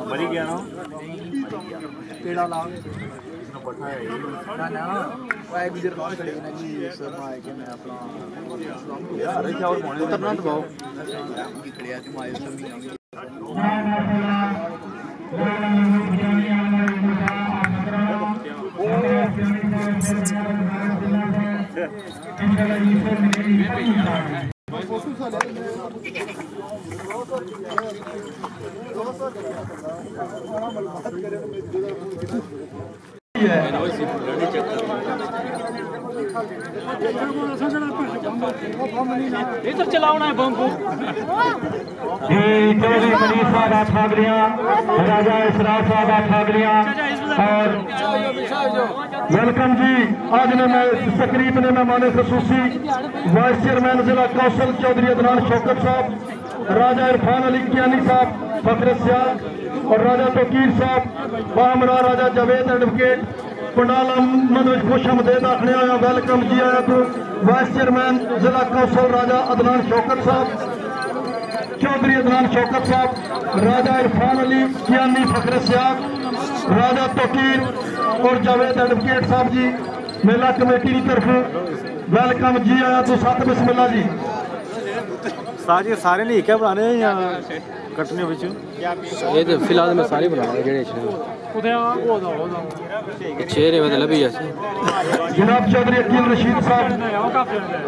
मरी गया ना पेड़ा ला ना वाई गुजरखान खड़े ना जी सब आए के मैं अपना यार क्या और बोलने उतरना तो भाव की खड़े आके माए सब नहीं इधर चलाना है बम को राजा इसराफ साहब ठागरिया और वेलकम जी। आज ने मैं तकरीब ने मेहमान खसूसी वाइस चेयरमैन जिला कौशल चौधरी अदनान शौकत साहब, राजा इरफान अली कियानी साहब फखर सियाल और राजा तोकीर साहब बामरा राजा जावेद एडवोकेट पंडाल अहमद खुश आमदेद आखने आया। वेलकम जी आया तो वाइस चेयरमैन जिला कौशल राजा अदनान शौकत साहब चौधरी अदनान शौकत साहब, राजा इरफान अली कियानी फखर सियाल, राजा तोकीर और जावेद एडवोकेट साहब जी मेला कमेटी की तरफ वेलकम जी आया तो सत बिस्मिल्लाह जी। सारे नहीं क्या बनाने या कटने ये तो फिलहाल मैं सारे बना चेहरे मतलब भी ऐसे जनाब चौधरी अकील रशीद साहब,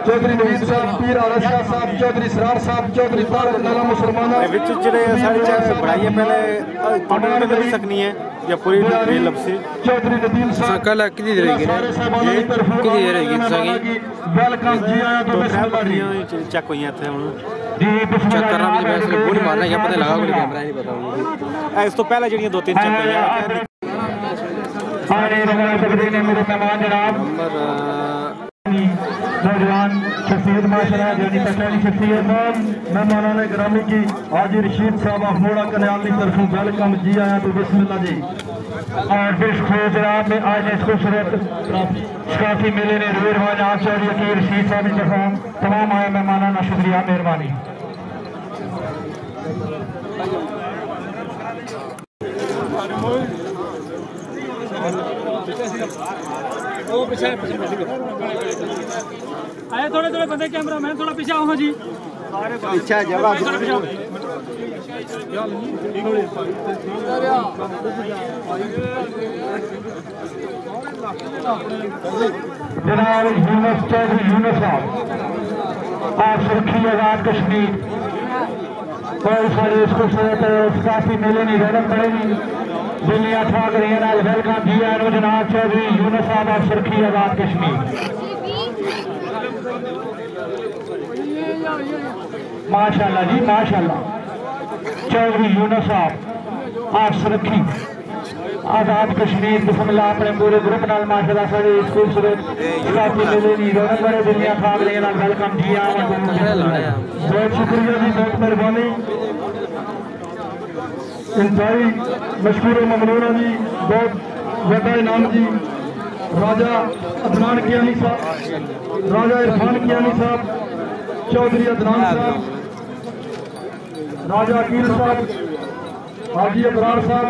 चौधरी नवीद साहब, पीर आरश शाह साहब, चौधरी सरार साहब, चौधरी तारक नाला मुसलमान बढ़ाइए पहले नहीं सकनी है या पूरी लब से चौधरी नदीम साहब कल कितनी देर वेलकम जी आया तो चेक हुई थे चेक करना भी गोली मारना क्या पता लगा गोली कैमरा नहीं पता इस तो पहले जड़ियां 2-3 चेक हुई मेरे मेहमान जनाब नौजवान शख्सियत माशाल्लाह जानी पहचानी शख्सियत मेहमाना ने ग्रामी की हाजी रशीद साहब अखमोड़ा कन्याल की तरफ वेलकम जी आया तो बिस्मिल्लाह जी। और फिर जनाब में आज इस खूबसूरत शकाफी मेले ने रूए रवाज आप चौधरी अकील रशीद साहब की तरफ तमाम आए मेहमाना ना शुक्रिया मेहरबानी। आए थोड़े थोड़े बंदे कैमरा मैन थोड़ा पीछे आओ जी पीछे जगह जनाब यूनुस चौधरी यूनुस साहब आप सुरखी आजाद कश्मीर कोई सारे खूबसूरत काफी मेले नहीं रौनक पड़ेगी दुनिया ठाक रही है। वेलकम जी आए जनाब चौधरी यूनुस साहब आप सुरखी आजाद कश्मीर माशाल्लाह जी माशाल्लाह। चौधरी यूनुस साहब आप सुरखी आजाद कश्मीर बिस्मिल्लाह अपने पूरे ग्रुप नाल माशाल्लाह सारे खूबसूरत काफी मेले नहीं रौनक बड़े दुनिया ठाक रही है। वेलकम जी आए बहुत शुक्रिया जी बहुत मेहरबानी इंतहाई मशहूर ममनून जी बहुत बड़ा इनाम जी। राजा अदनान कियानी साहब, राजा इरफान कियानी साहब, चौधरी अदनान साहब, राजा अकील साहब, हाजी अबरार साहब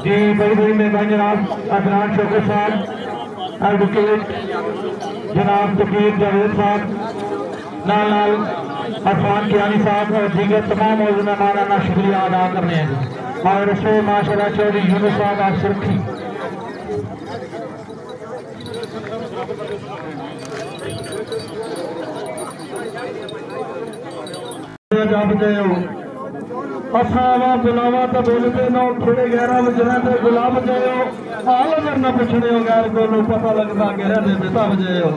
जी बड़ी बड़ी मेहमान जनाब अदनान शौकत साहब एडवोकेट जनाब तकीर जावेद साहब नाल नाल अरफान कियानी साहब और दीगर तमाम मौजूद मेहमानाना शुक्रिया अदा करने हैं और इसमें माशाल्लाह चौधरी यूनुस साहब आप सुरखी असावा बुलावा तो बोलते ना थोड़े गहरा बजना तो गुलाब जाए हाल अगर ना पूछने हो गैर को पता लगता गहरा दे देता बजे हो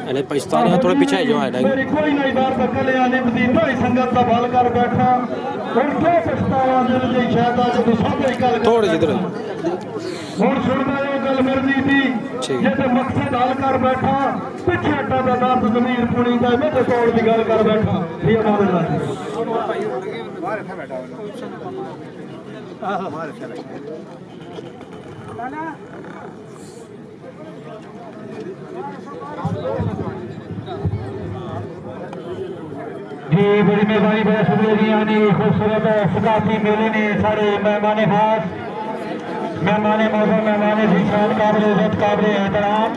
पाकिस्तान थोड़ा पीछे जो है मेरी कोई नहीं बार बकले आने बदीना ही संगत का बाल कर बैठा और क्या पछतावा दिल जी शायद आज दूसरे कल थोड़ी इधर और सुनता है गल मर्जी थी ये तो मकसद हाल कर बैठा पिछे अड्डा दा दर्द ज़मीर पुणी दा मैं तो तौड़ दी गल कर बैठा ये मारे जी बड़ी मेहरबानी बहुत शुक्रिया जी यानी खूबसूरत सकाफी मेले ने सारे मेहमान खास मेहमान मौजूद मेहमान जीशान काबिल इज्जत काबिल एहतराम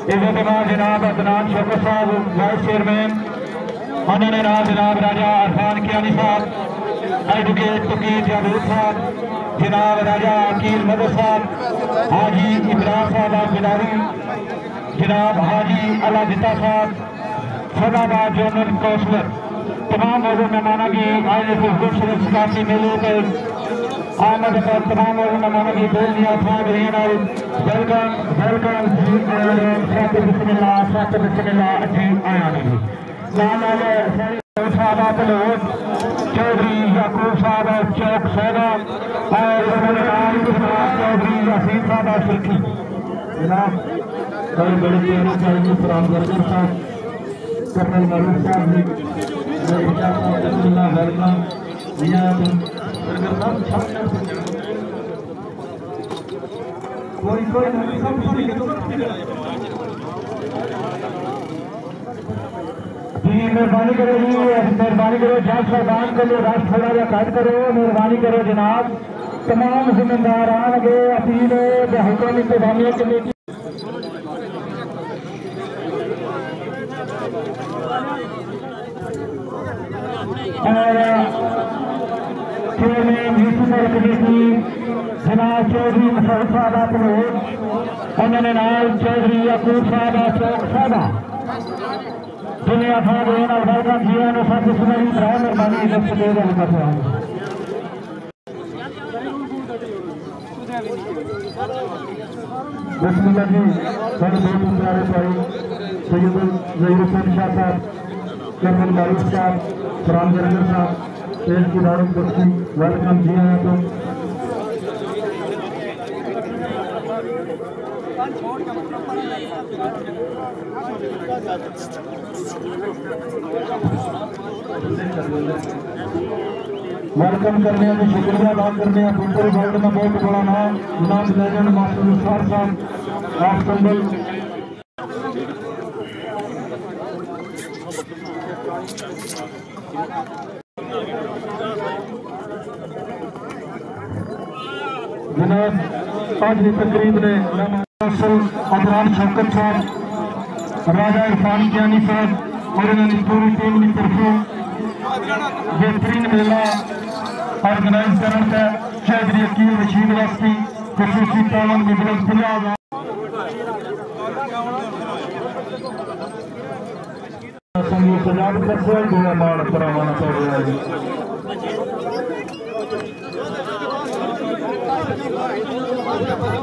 इज़्ज़तमान जनाब अदनान शौकत साहब वाइस चेयरमैन उन्होंने नाम जनाब राजा अरफान कियानी साहब एडवोकेट तकीर जावेद साहब जनाब राजा अकील मदद साहब हाजी इमरान साहब बिलारी जनाब हाजी अलादिता साहब सदाबाद जनरल काउंसलर तमाम मौजूद मेहमानों की आज इस खूबसूरत सकाफी मेले पर आमद पर तमाम मौजूद मेहमानों की दिल दिया वेलकम वेलकम बिस्मिल्लाह जी आया नहीं नाम साहब चौधरी याकूब साहब चौक सैदा और चौधरी यासीन साहब सिरकी जनाब बड़े बड़े प्यारे चाहिए रामगढ़ साहब कर्नल मारूफ साहब वेलकम जी मेहरबानी करो जी मेहरबानी करो जज साहबान के लिए रश थोड़ा जहा कट करो मेहरबानी करो जनाब तमाम जिम्मेदार आगे अपील हुकूमत इंतजामिया कमेटी और चेयरमैन म्यूनसिपल कमेटी जनाब चौधरी मसूद साहब उन्होंने नाल चौधरी याकूब साहब चौक साहब दुनिया साहब वेलकम किया सब सुनहरी तरह मेहरबानी लफ्ज़ दे रहे बिस्मिल्लाह जी बड़े बहुत प्यारे भाई सैयद ज़हीरुद्दीन शाह साहब कर्नल मारूफ साहब रामगढ़ साहब तेल की दावत बख्शी वेलकम जी आया तुम वेलकम करने में शुक्रिया अदा करने फुटबॉल वर्ल्ड में बहुत बड़ा नाम लेजेंड मास्टर निसार साहब आप संबल जनाब आज की तकरीब ने अदनान शौकत साहब राजा इरफान कियानी साहब और इन्होंने पूरी टीम की तरफों बेहतरीन मेला ऑर्गेनाइज करने का चौधरी अकील रशीद वास्ती खसूसी तावन मुबलक 50,000 सजावट का कोई दुआ मार करवाना पड़ रहा है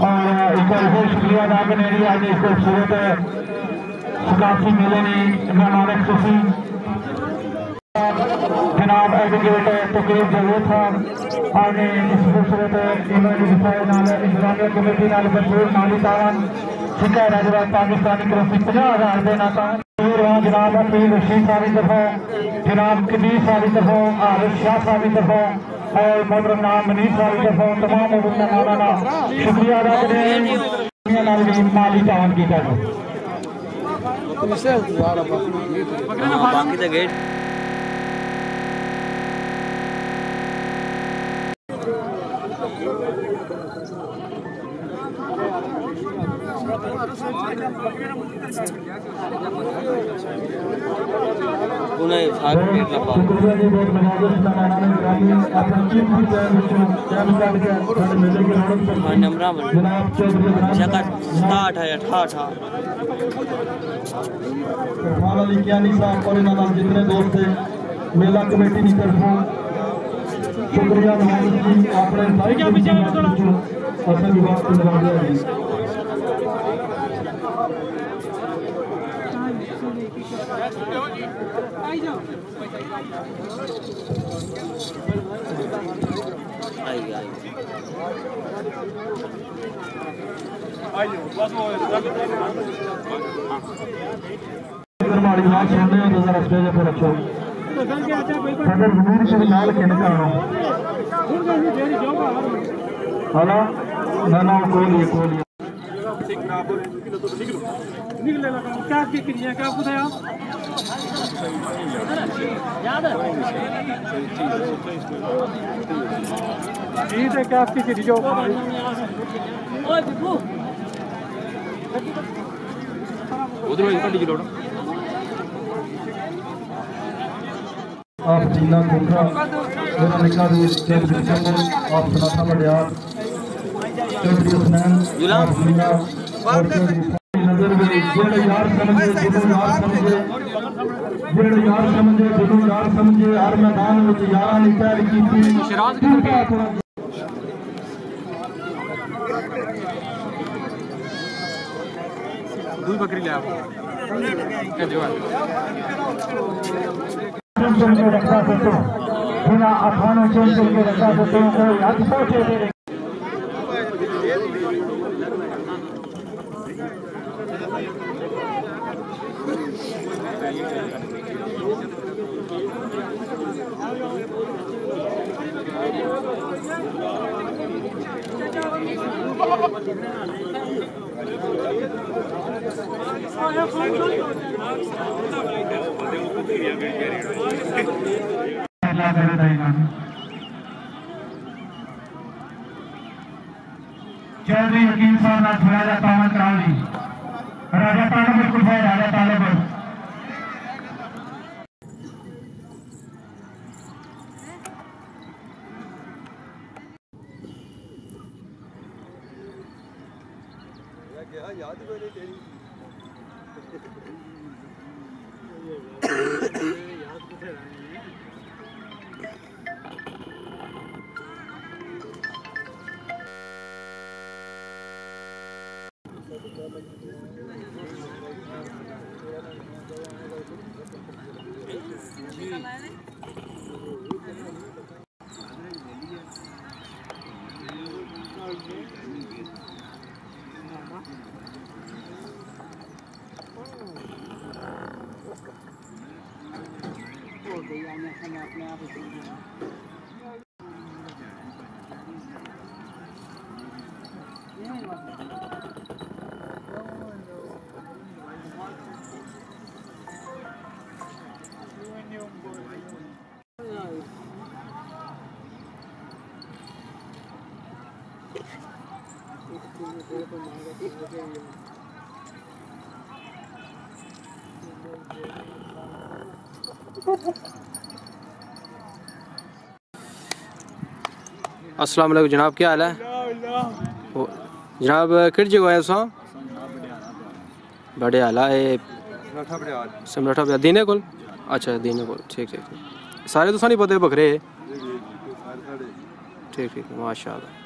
और एक बार बहुत शुक्रिया अदा करने के लिए आज इस खूबसूरत सकाफी मेले ने मेहमान खुशी जनाब एडवोकेट तकीर जावेद साहब आगे इस खूबसूरत इवेंट इंतजामिया कमेटी नाल भरपूर माली तावन सिक्का राजवाद पाकिस्तानी करेंसी 50,000 देना तावन जनाब अकील रशीद साहब की तरफों जनाब कबीर साहब की तरफों आरिफ शाह साहब की तरफों और मोहतरम नाम मनीष साहब की तरफों तमाम मेहमानों का शुक्रिया अदा करें माली तावन की तरफ जितने दोस्त थे मेला कमेटी की तरफों शुक्रिया हमारी बात सुन रहे हो तो जरा स्टेज पे रखो सदर जमीर से लाल के निकालना हाला ना कोली निकले लगा क्या की क्रिया क्या बताया याद है ठीक है क्या आपकी क्रिया ओए बिपू उधर ही कटी लोड़ आप जिन्ना कोठा मेरा निकाल चौधरी जंगल आप सुनाता ढडियाल चौधरी हुसैन आप जिन्ना और चौधरी नजर में जेड़े यार समझे जिन्हों यार समझे जेड़े यार समझे जिन्हों यार समझे हर मैदान में यारा ने पहल की थी दूध बकरी ले आओ जवान के रखा देते बिना अखानों चल के रखा देते कोई हद पहुंचे दे चौधरी यकीन साहब ने राजा तामन करावली राजा तालब बिल्कुल भाई राजा तालब याद कोई नहीं तेरी याद किथे रहे अस्सलाम वालेकुम जनाब, क्या हाल है जनाब? किहड़ी जगह आए तुसां? बड़े हाल है समराठा बड़ियाल दीने कोल। अच्छा दीने कोल, ठीक ठीक ठीक। सारे तुसां नहीं पता बकरे? ठीक ठीक माशाअल्लाह।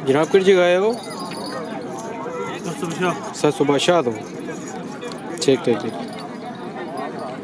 जनाब किस जगह है वो? सर सुबह शाह तो ठीक ठीक ठीक।